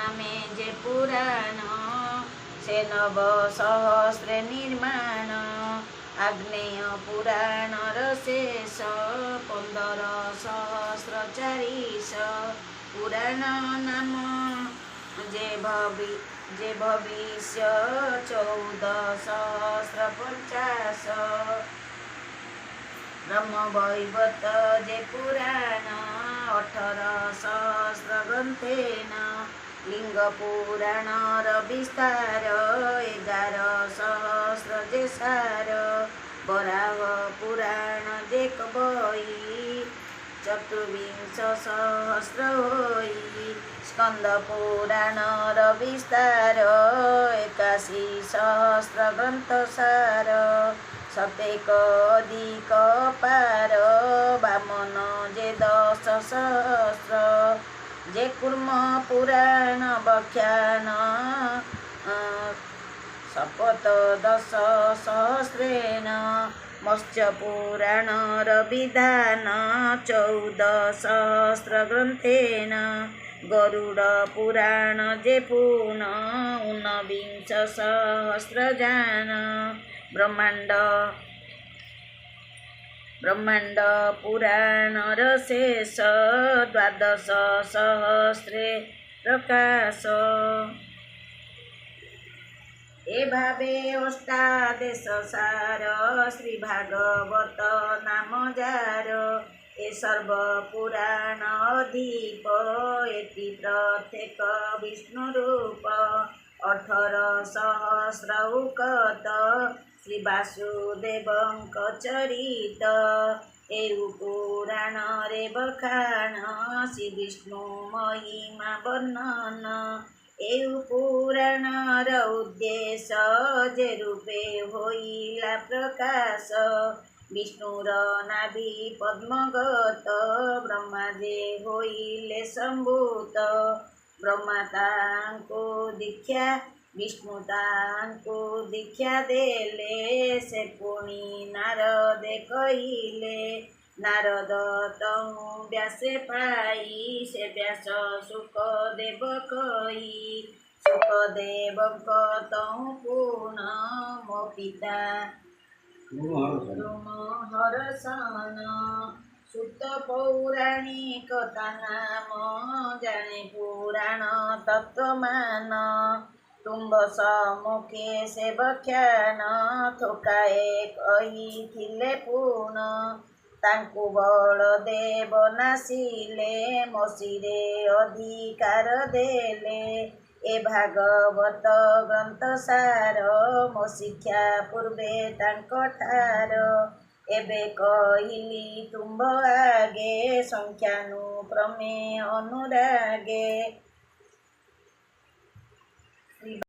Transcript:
नामे जे पुराण से नव सहस्रे निर्माण आग्नेय पुराण शेष 15,040 पुराण नाम जे भविष्य 14,050 ब्रह्मवैवर्त जे पुराण 18,000 ग्रंथेन लिंग पुराण विस्तार 11,000 जे सार वराह पुराण जे कबई 24,000 होई स्कंद पुराण विस्तार 81,000 ग्रंथ सार 7 अधिक पार वामन जे 10,000 जे कूर्म पुराण व्याख्यान 17,000 मत्स्य पुराण विधान 14,000 ग्रंथेन गरुड़ पुराण जे पूर्ण 19,000 जान ब्रह्मांड पुराण शेष 12,000 प्रकाश ए भावे अष्टादश सार श्री भागवत नाम जार ए सर्व पुराण अधिप एति प्रत्येक विष्णु रूप 18,000 उकत श्री वासुदेवंक चरित एउ पुराण रे बखान श्री विष्णु महिमा वर्णन एउ पुराण उद्देश्य जे रूपे होइला प्रकाश विष्णुर नाभि पद्मगत ब्रह्मा जे होइले संभूत ब्रह्मा तांको दीक्षा विष्णु तांको दीक्षा देले से पुणी नारदे कहिले नारद तहु व्यासे पाई से व्यास सुखदेव कही सुखदेवक तहु पुनः मो पिता हरसन सुत पौराणिक नाम जाने पुराण तत्वमान तुम्भ सम्मुखे से व्याख्यान थोकाए कहिथिले पुन तांकु बलदेव नासिले मसीरे अधिकार देले ए भागवत ग्रंथ सार मो शिक्षा पूर्वे तांकठार एबे कहिली तुम्भ आगे संख्यानुक्रमे अनुरागे